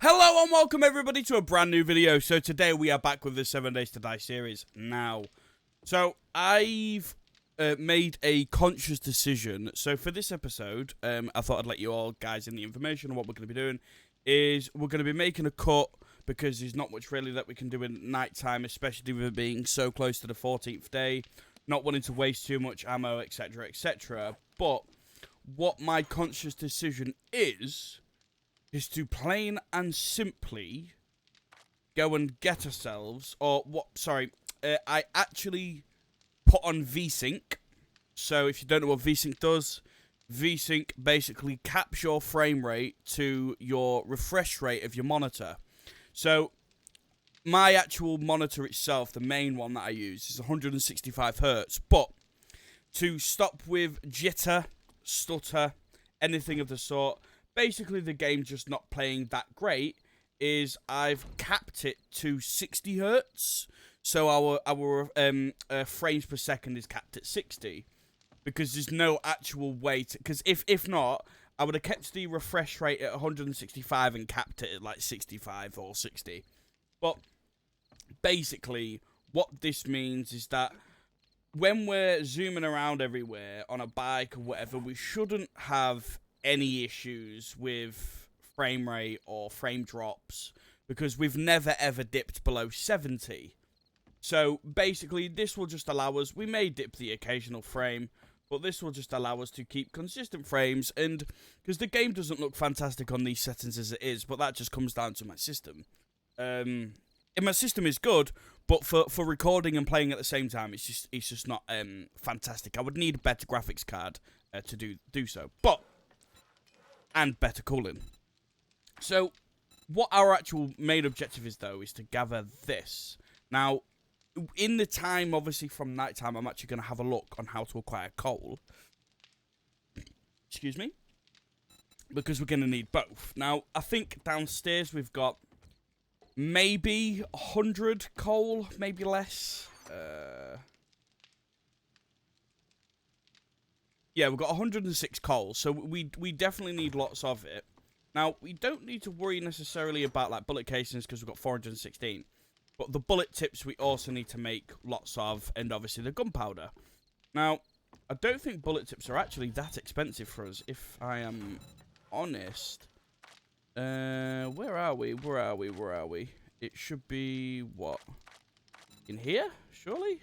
Hello and welcome everybody to a brand new video. So today we are back with the 7 Days to Die series now. So I've made a conscious decision. So for this episode, I thought I'd let you all guys in the information on what we're going to be doing. Is we're going to be making a cut because there's not much really that we can do in night time, especially with it being so close to the 14th day, not wanting to waste too much ammo, etc, etc. But what my conscious decision is to plain and simply go and get ourselves, I actually put on VSync. So if you don't know what VSync does, VSync basically caps your frame rate to your refresh rate of your monitor. So my actual monitor itself, the main one that I use, is 165 Hz. But to stop with jitter, stutter, anything of the sort, basically the game just not playing that great, is I've capped it to 60 Hz. So our frames per second is capped at 60. Because there's no actual way to... Because if not, I would have kept the refresh rate at 165 and capped it at like 65 or 60. But basically, what this means is that when we're zooming around everywhere on a bike or whatever, we shouldn't have any issues with frame rate or frame drops, because we've never ever dipped below 70. So basically this will just allow us, we may dip the occasional frame, but this will just allow us to keep consistent frames, and because the game doesn't look fantastic on these settings as it is, but that just comes down to my system. And my system is good, but for recording and playing at the same time, it's just not fantastic. I would need a better graphics card to do so, and better cooling. So what our actual main objective is, though, is to gather this. Now, in the time, obviously, from night time, I'm actually going to have a look on how to acquire coal. Excuse me. Because we're going to need both. Now, I think downstairs we've got maybe 100 coal, maybe less. Yeah, we've got 106 coal, so we definitely need lots of it. Now, we don't need to worry necessarily about like bullet casings because we've got 416. But the bullet tips we also need to make lots of, and obviously the gunpowder. Now, I don't think bullet tips are actually that expensive for us, if I am honest. Where are we? Where are we? Where are we? It should be, what? In here? Surely?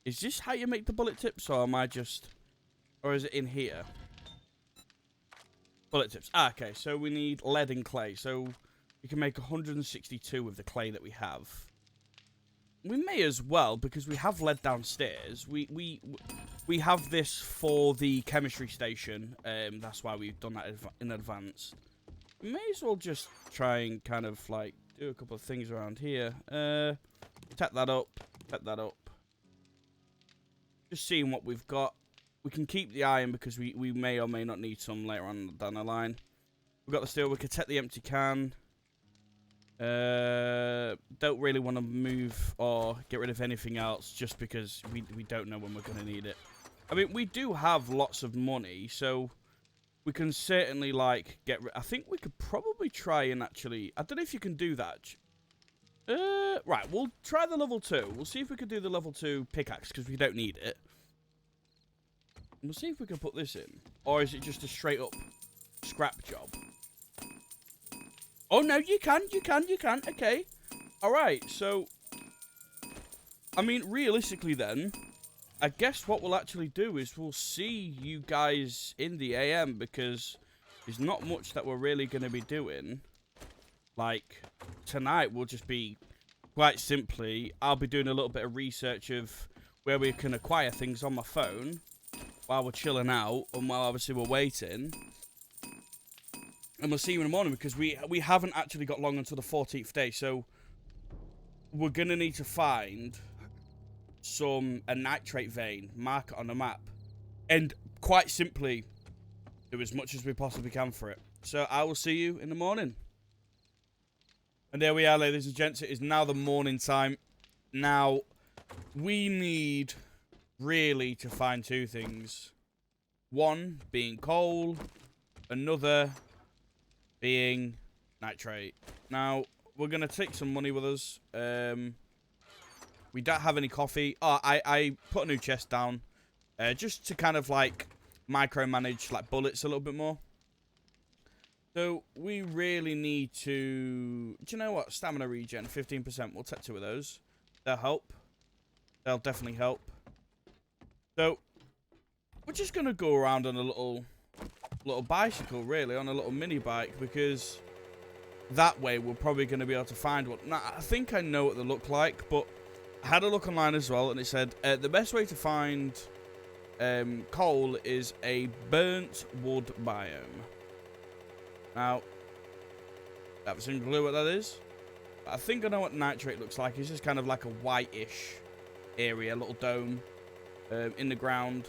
Is this how you make the bullet tips, or am I just... Or is it in here? Bullet tips. Ah, okay, so we need lead and clay. So we can make 162 with the clay that we have. We may as well, because we have lead downstairs. We have this for the chemistry station. That's why we've done that in advance. We may as well just try and kind of, like, do a couple of things around here. Tap that up. Tap that up. Just seeing what we've got. We can keep the iron because we may or may not need some later on down the line. We've got the steel. We can take the empty can. Don't really want to move or get rid of anything else just because we don't know when we're going to need it. I mean, we do have lots of money, so we can certainly, like, I think we could probably try and actually... I don't know if you can do that. Right, we'll try the level 2. We'll see if we can do the level 2 pickaxe because we don't need it. We'll see if we can put this in. Or is it just a straight up scrap job? Oh, no, you can. Okay. Alright, so... I mean, realistically then, I guess what we'll actually do is we'll see you guys in the AM, because there's not much that we're really going to be doing. Like, tonight will just be, quite simply, I'll be doing a little bit of research of where we can acquire things on my phone while we're chilling out, and while obviously we're waiting. And we'll see you in the morning, because we haven't actually got long until the 14th day, so we're going to need to find a nitrate vein, mark it on the map, and quite simply do as much as we possibly can for it. So I will see you in the morning. And there we are, ladies and gents. It is now the morning time. Now, we need really to find two things. One being coal, another being nitrate. Now, we're going to take some money with us. We don't have any coffee. Oh, I put a new chest down. Just to kind of, like, micromanage, like, bullets a little bit more. So, we really need to... Do you know what? Stamina regen, 15%. We'll take 2 of those. They'll help. They'll definitely help. So, we're just going to go around on a little bicycle, really, on a little mini bike, because that way we're probably going to be able to find one. Now, I think I know what they look like, but I had a look online as well, and it said the best way to find coal is a burnt wood biome. Now, I have a single clue what that is. I think I know what nitrate looks like. It's just kind of like a whitish area, a little dome in the ground.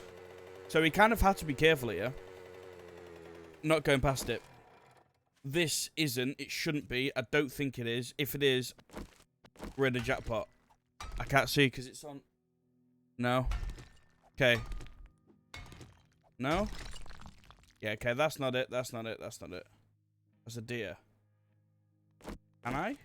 So we kind of have to be careful here. Not going past it. This isn't. It shouldn't be. I don't think it is. If it is, we're in a jackpot. I can't see because it's on. No. Okay. No? Yeah, okay. That's not it. That's not it. That's not it. That's a deer. Can I?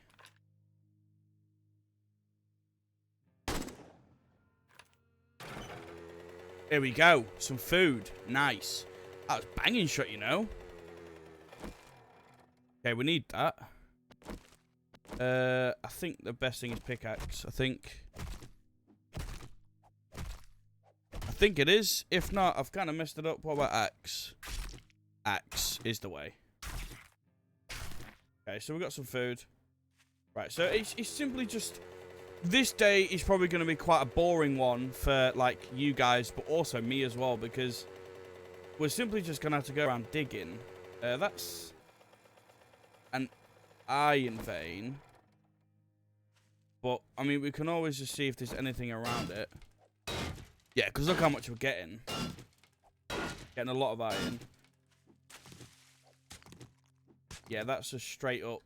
There we go. Some food. Nice. That was banging shot, you know. Okay, we need that. I think the best thing is pickaxe. I think it is. If not, I've kind of messed it up. What about axe? Axe is the way. Okay, so we got some food. Right, so it's simply just... This day is probably going to be quite a boring one for, like, you guys, but also me as well, because we're simply just going to have to go around digging. That's an iron vein. But, I mean, we can always just see if there's anything around it. Yeah, because look how much we're getting. Getting a lot of iron. Yeah, that's a straight up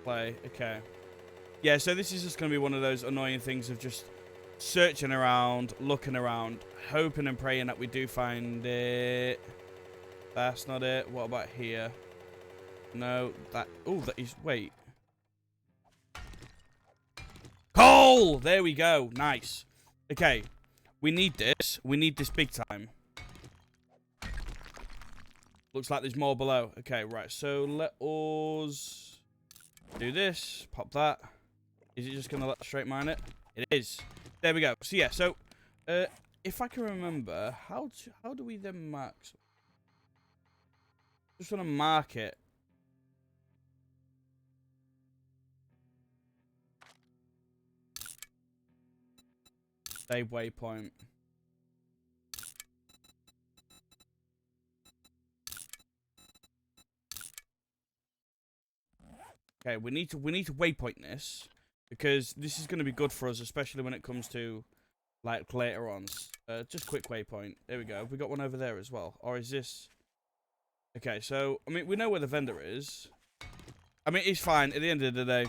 play. Okay. Yeah, so this is just going to be one of those annoying things of just searching around, looking around, hoping and praying that we do find it. That's not it. What about here? No, that... Oh, that is... Wait. Coal! There we go. Nice. Okay. We need this. We need this big time. Looks like there's more below. Okay, right. So let us do this. Pop that. Is it just going to let straight mine it? It is. There we go. So, yeah. So, if I can remember, how do we then mark? Just want to mark it. Save waypoint. Okay, we need to waypoint this. Because this is going to be good for us, especially when it comes to, like, later on. Just quick waypoint. There we go. We got one over there as well. Or is this... Okay, so, I mean, we know where the vendor is. I mean, it's fine. At the end of the day,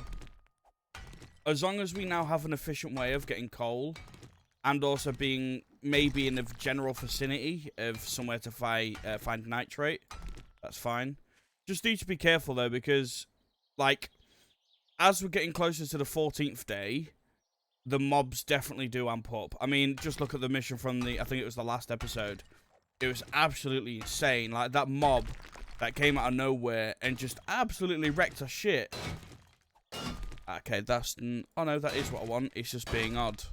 as long as we now have an efficient way of getting coal, and also being maybe in the general vicinity of somewhere to find nitrate, that's fine. Just need to be careful, though, because, like... As we're getting closer to the 14th day, the mobs definitely do amp up. I mean, just look at the mission from the, I think it was the last episode. It was absolutely insane. Like, that mob that came out of nowhere and just absolutely wrecked our shit. Okay, that's... Oh, no, that is what I want. It's just being odd.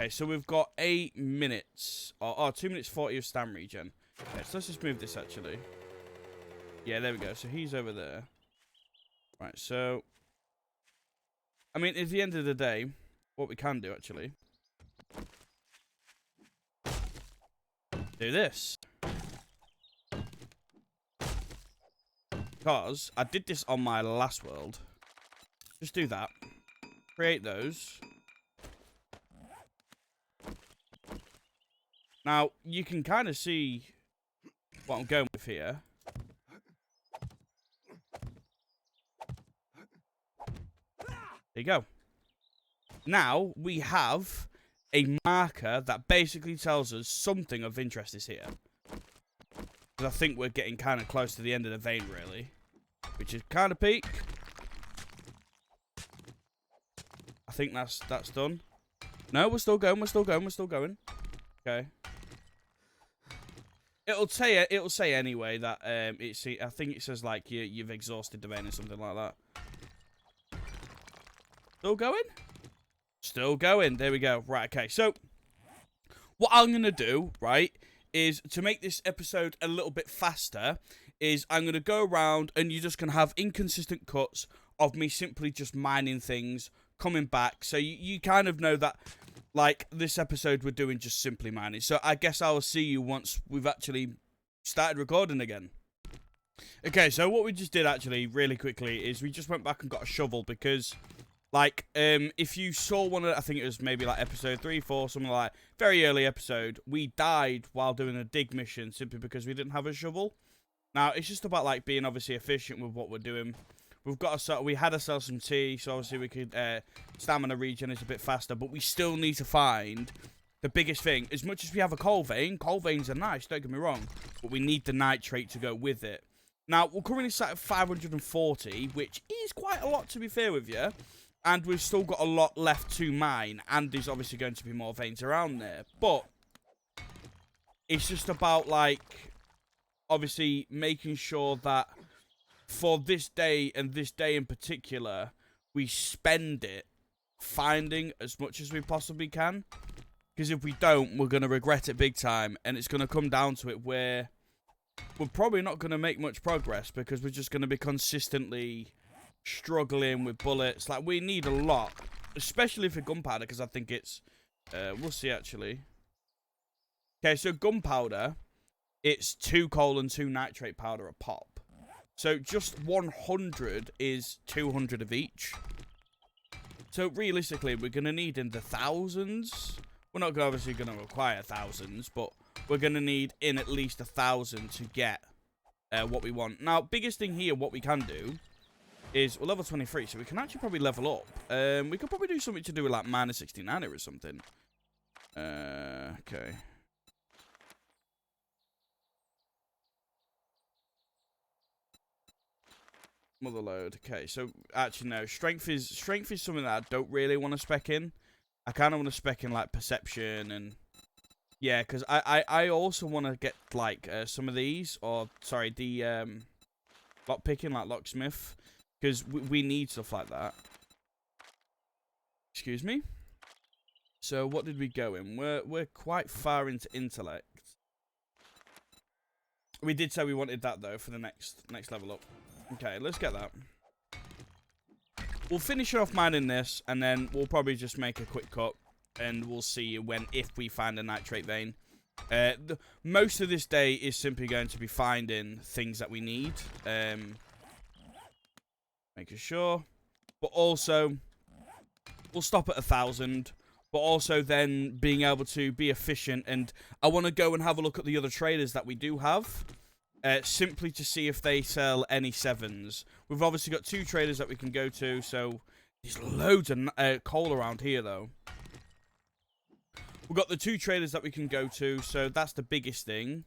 Okay, so we've got 8 minutes. Oh, 2 minutes 40 of stam regen. Okay, so let's just move this, actually. Yeah, there we go. So he's over there. Right, so, I mean, at the end of the day, what we can do, actually, do this. Because I did this on my last world. Just do that. Create those. Now, you can kind of see what I'm going with here. There you go. Now, we have a marker that basically tells us something of interest is here. Because I think we're getting kind of close to the end of the vein, really. Which is kind of peak. I think that's done. No, we're still going, we're still going, we're still going. Okay. It'll say anyway that I think it says like you've exhausted the vein or something like that. Still going? Still going. There we go. Right, okay. So what I'm gonna do, right, is to make this episode a little bit faster, is I'm gonna go around and you're just gonna have inconsistent cuts of me simply just mining things, coming back. So you kind of know that, like, this episode we're doing just simply mining. So I guess I will see you once we've actually started recording again. Okay, so what we just did actually, really quickly, is we just went back and got a shovel because, like, if you saw one of, I think it was maybe like episode 3, 4, something like that, very early episode, we died while doing a dig mission simply because we didn't have a shovel. Now, it's just about, like, being obviously efficient with what we're doing. We had ourselves some tea, so obviously we could stamina regen is a bit faster, but we still need to find the biggest thing. As much as we have a coal veins are nice, don't get me wrong, but we need the nitrate to go with it. Now, we're currently sat at 540, which is quite a lot, to be fair with you, and we've still got a lot left to mine, and there's obviously going to be more veins around there, but it's just about, like, obviously making sure that for this day, and this day in particular, we spend it finding as much as we possibly can. Because if we don't, we're going to regret it big time. And it's going to come down to it where we're probably not going to make much progress. Because we're just going to be consistently struggling with bullets. Like, we need a lot. Especially for gunpowder, because I think it's... we'll see, actually. Okay, so gunpowder, it's 2 coal and 2 nitrate powder a pop. So just 100 is 200 of each. So realistically, we're going to need in the thousands. We're not obviously going to require thousands, but we're going to need in at least 1,000 to get what we want. Now, biggest thing here, what we can do is we're level 23, so we can actually probably level up. We could probably do something to do with like minus 69 or something. Okay. Mother load. Okay, so actually no, strength is something that I don't really want to spec in. I kind of want to spec in like perception and yeah, because I also want to get like some of these, or sorry, the lock picking, like locksmith, because we need stuff like that. Excuse me. So what did we go in? We're quite far into intellect. We did say we wanted that though for the next level up. Okay, let's get that. We'll finish off mining this, and then we'll probably just make a quick cut, and we'll see if we find a nitrate vein. Most of this day is simply going to be finding things that we need. Making sure. But also, we'll stop at 1,000. But also then being able to be efficient. And I want to go and have a look at the other traders that we do have. Simply to see if they sell any 7s. We've obviously got 2 traders that we can go to, so there's loads of coal around here, though. We've got the 2 traders that we can go to, so that's the biggest thing.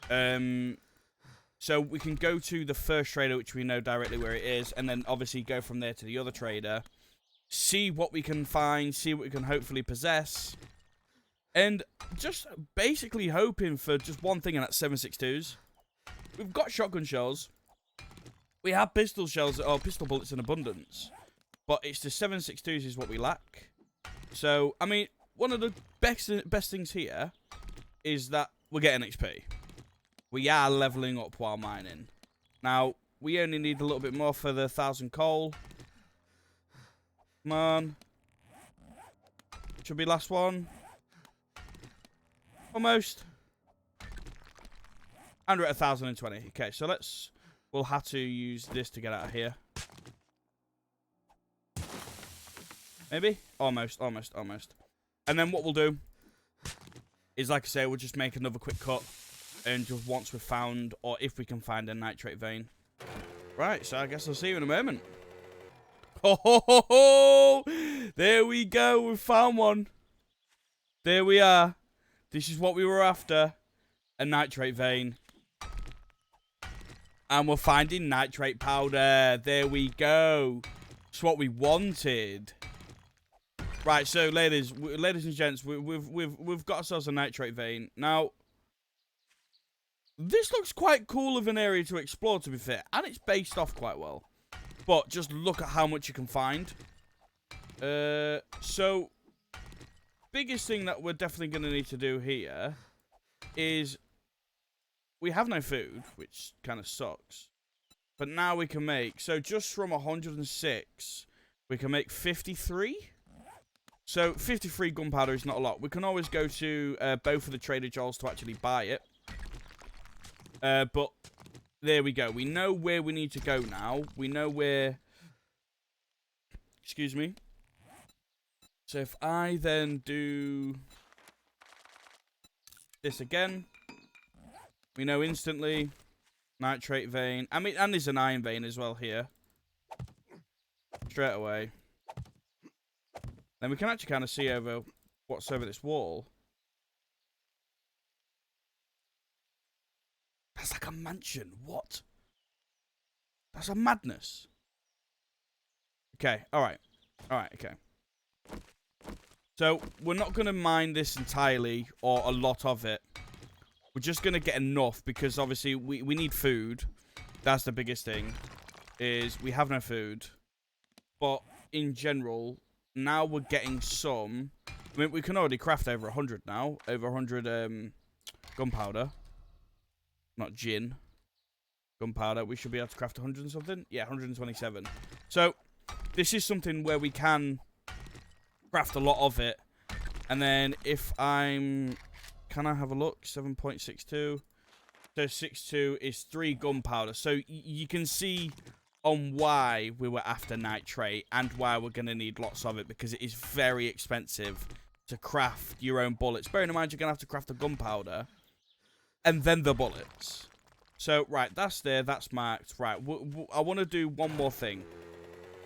So we can go to the first trader, which we know directly where it is, and then obviously go from there to the other trader. See what we can find, see what we can hopefully possess. And just basically hoping for just one thing, and that's 7.62s. We've got shotgun shells. We have pistol shells, or pistol bullets in abundance. But it's the 7.62s is what we lack. So, I mean, one of the best things here is that we're getting XP. We are leveling up while mining. Now, we only need a little bit more for the 1,000 coal. Come on. Should be last one. Almost. And we're at 1,020. Okay, so we'll have to use this to get out of here. Maybe? Almost. And then what we'll do is, like I say, we'll just make another quick cut. And just once we've found, or if we can find a nitrate vein. Right, so I guess I'll see you in a moment. Ho ho ho ho! There we go, we found one. There we are. This is what we were after. A nitrate vein. And we're finding nitrate powder. There we go. It's what we wanted. Right, so ladies and gents, we've got ourselves a nitrate vein. Now, this looks quite cool of an area to explore, to be fair. And it's based off quite well. But just look at how much you can find. So, biggest thing that we're definitely going to need to do here is we have no food, which kind of sucks. But now we can make, so just from 106, we can make 53. So 53 gunpowder is not a lot. We can always go to both of the Trader Joel's to actually buy it. But there we go. We know where we need to go now. We know where... Excuse me. So if I then do this again, we know instantly nitrate vein. I mean, and there's an iron vein as well here. Straight away. Then we can actually kind of see over what's over this wall. That's like a mansion. What? That's a madness. Okay, alright. Alright, okay. So, we're not going to mine this entirely, or a lot of it. We're just going to get enough, because obviously we need food. That's the biggest thing, is we have no food. But, in general, now we're getting some. I mean, we can already craft over 100 now. Over 100 gunpowder. Not gin. Gunpowder. We should be able to craft 100 and something. Yeah, 127. So, this is something where we can craft a lot of it. And then if I'm... Can I have a look? 7.62. So 62 is 3 gunpowder. So you can see on why we were after nitrate and why we're going to need lots of it, because it is very expensive to craft your own bullets. Bearing in mind you're going to have to craft the gunpowder and then the bullets. So, right, that's there. That's marked. Right, I want to do one more thing.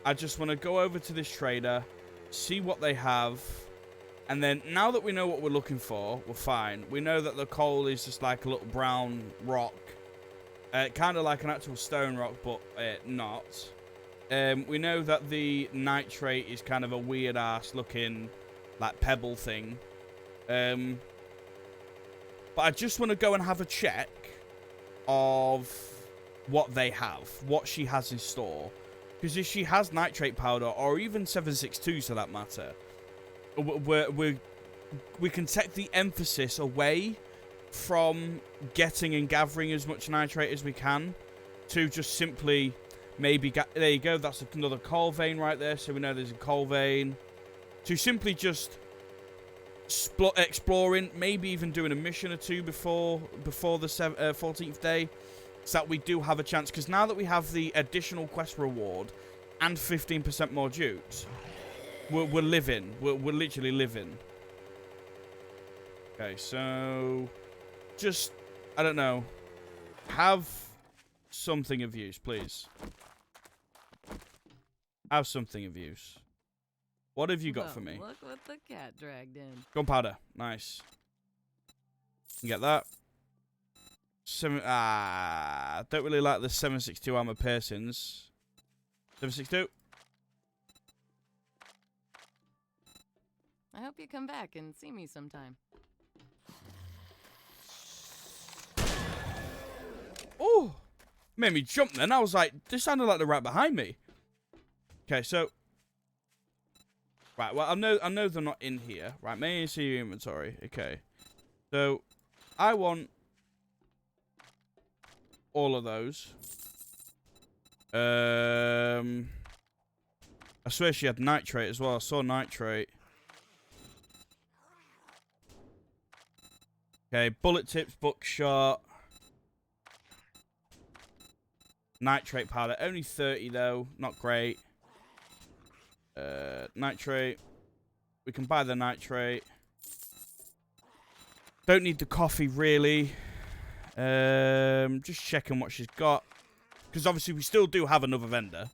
I just want to go over to this trader, see what they have, and then now that we know what we're looking for, we're fine. We know that the coal is just like a little brown rock, kind of like an actual stone rock, but not. We know that the nitrate is kind of a weird ass looking like pebble thing. But I just want to go and have a check of what they have, what she has in store. Because if she has nitrate powder, or even 7.62 for that matter, we can take the emphasis away from getting and gathering as much nitrate as we can to just simply maybe... There you go, that's another coal vein right there, so we know there's a coal vein. To simply just exploring, maybe even doing a mission or two before the 14th day, so that we do have a chance. Because now that we have the additional quest reward and 15% more jutes, we're living. We're literally living. Okay, so just, I don't know, have something of use, please. Have something of use. What have you got for me? Look what the cat dragged in. Gunpowder. Nice. You get that. Don't really like the 7.62 armor piercings. 7.62. I hope you come back and see me sometime. Oh! Made me jump then. I was like, this sounded like they're right behind me. Okay, so... Right, well, I know they're not in here. Right, may I see your inventory? Okay. So, I want all of those. I swear she had nitrate as well. I saw nitrate. Okay, bullet tips, buckshot. Nitrate powder. Only 30 though. Not great. Nitrate. We can buy the nitrate. Don't need the coffee really. Just checking what she's got. Because obviously we still do have another vendor.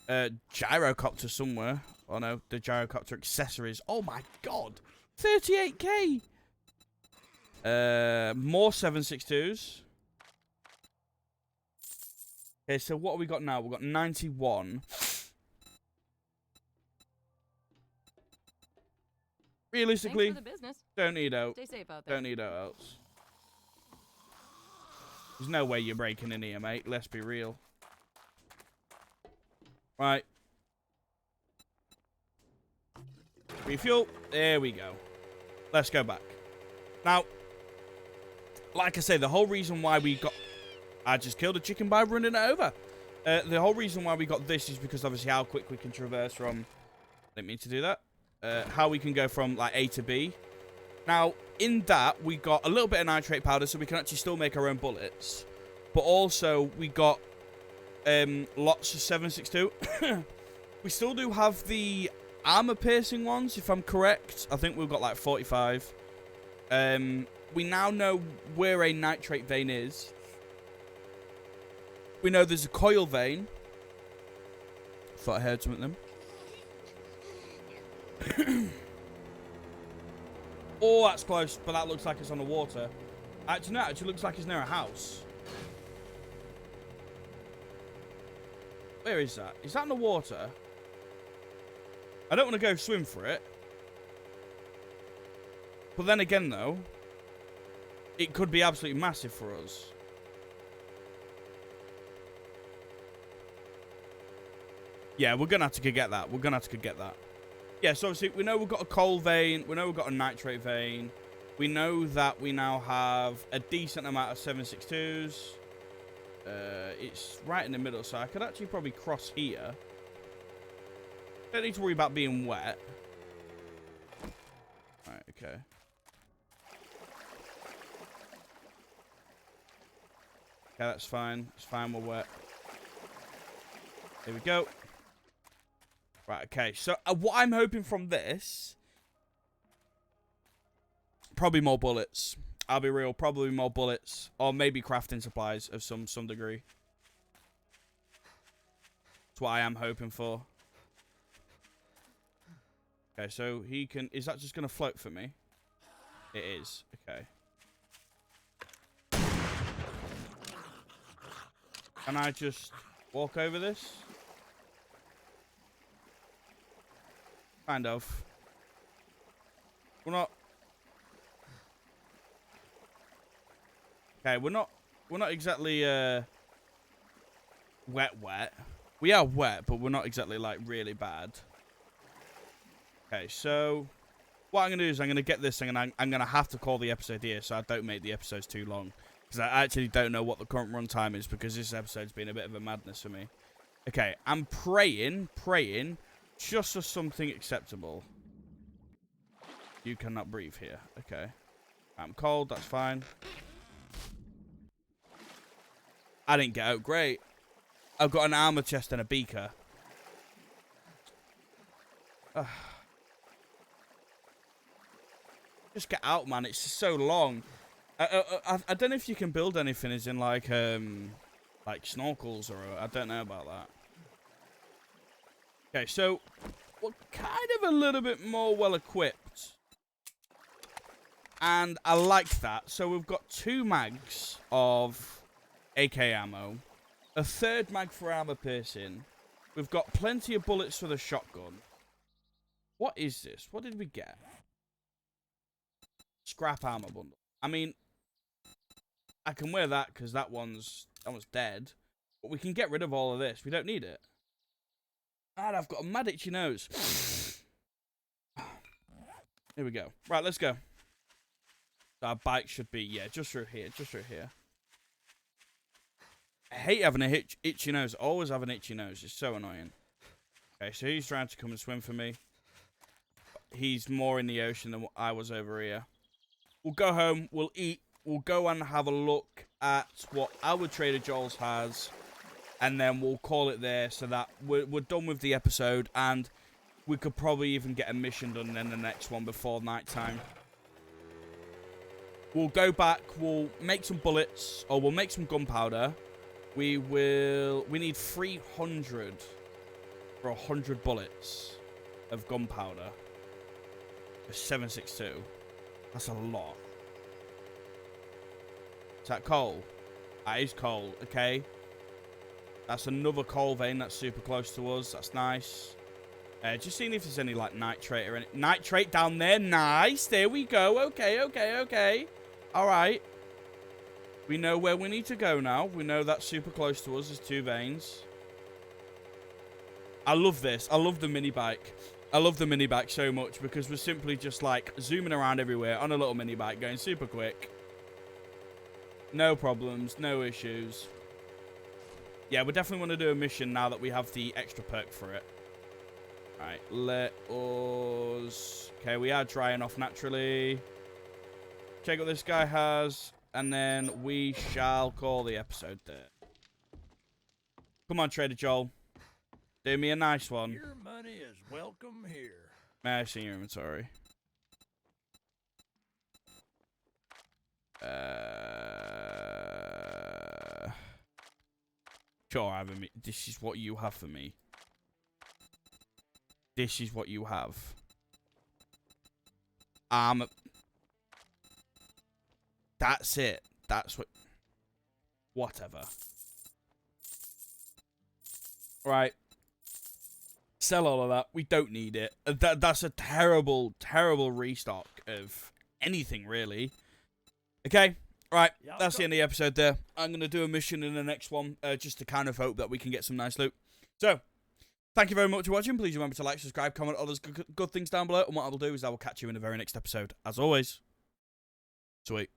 Gyrocopter somewhere. Oh no, the gyrocopter accessories. Oh my god. 38k. More 7.62s. Okay, so what have we got now? We've got 91. Realistically, Thanks for the business. don't need out. Stay safe out there. Don't need outs. There's no way you're breaking in here, mate. Let's be real. Right. Refuel. There we go. Let's go back. Now, like I say, the whole reason why we got... I just killed a chicken by running it over. The whole reason why we got this is because obviously how quick we can traverse from... Didn't mean to do that. How we can go from like A to B. Now, in that, we got a little bit of nitrate powder, so we can actually still make our own bullets. But also, we got lots of 7.62. We still do have the armor-piercing ones, if I'm correct. I think we've got like 45. We now know where a nitrate vein is. We know there's a coil vein. Thought I heard something then. Oh, that's close, but that looks like it's on the water. Actually, no, it actually looks like it's near a house. Where is that? Is that in the water? I don't want to go swim for it. But then again, though, it could be absolutely massive for us. Yeah, we're going to have to get that. We're going to have to get that. Yeah, so obviously, we know we've got a coal vein. We know we've got a nitrate vein. We know that we now have a decent amount of 7.62s. It's right in the middle, so I could actually probably cross here. Don't need to worry about being wet. Right, okay. Okay, that's fine. It's fine, we're wet. Here we go. Right, okay. So, what I'm hoping from this... Probably more bullets. I'll be real. Probably more bullets. Or maybe crafting supplies of some degree. That's what I am hoping for. Okay, so he can... Is that just going to float for me? It is. Okay. Can I just walk over this? Kind of. We're not... Okay, we're not exactly wet. We are wet, but we're not exactly like really bad. Okay, so what I'm gonna do is I'm gonna get this thing, and I'm gonna have to call the episode here, so I don't make the episodes too long, because I actually don't know what the current run time is, because this episode's been a bit of a madness for me. Okay, I'm praying just for something acceptable. You cannot breathe here. Okay, I'm cold. That's fine. I didn't get out. Great. I've got an armor chest and a beaker. Just get out, man. It's just so long. I don't know if you can build anything as in like snorkels or I don't know about that. Okay, so we're kind of a little bit more well equipped. And I like that. So we've got 2 mags of AK ammo, a 3rd mag for armor piercing. We've got plenty of bullets for the shotgun. What is this? What did we get? Scrap armor bundle. I mean, I can wear that because that one's dead. But we can get rid of all of this. We don't need it. And I've got a mad itchy nose. Here we go. Right, let's go. Our bike should be, yeah, just through here. Just through here. I hate having a itchy nose. Always have an itchy nose. It's so annoying. Okay, so he's trying to come and swim for me. He's more in the ocean than I was over here. We'll go home. We'll eat. We'll go and have a look at what our Trader Joel's has. And then we'll call it there so that we're done with the episode. And we could probably even get a mission done in the next one before nighttime. We'll go back. We'll make some bullets. Or we'll make some gunpowder. We need 300 for 100 bullets of gunpowder. For 7.62. That's a lot. Is that coal? That is coal, okay. That's another coal vein that's super close to us. That's nice. Just seeing if there's any, like, nitrate or any... Nitrate down there. Nice. There we go. Okay, okay, okay. All right. We know where we need to go now. We know that's super close to us. There's 2 veins. I love this. I love the mini bike. I love the mini bike so much because we're simply just, like, zooming around everywhere on a little mini bike, going super quick. No problems. No issues. Yeah, we definitely want to do a mission now that we have the extra perk for it. Right, let us... Okay, we are drying off naturally. Check what this guy has. And then we shall call the episode there. Come on, Trader Joel. Do me a nice one. Your money is welcome here. May I see your inventory? Sure, this is what you have for me. This is what you have. That's it. That's what... Whatever. Right. Sell all of that. We don't need it. That's a terrible, terrible restock of anything, really. Okay. Right. That's the end of the episode there. I'm going to do a mission in the next one, just to kind of hope that we can get some nice loot. So, thank you very much for watching. Please remember to like, subscribe, comment all those good things down below. And what I will do is I will catch you in the very next episode. As always, sweet.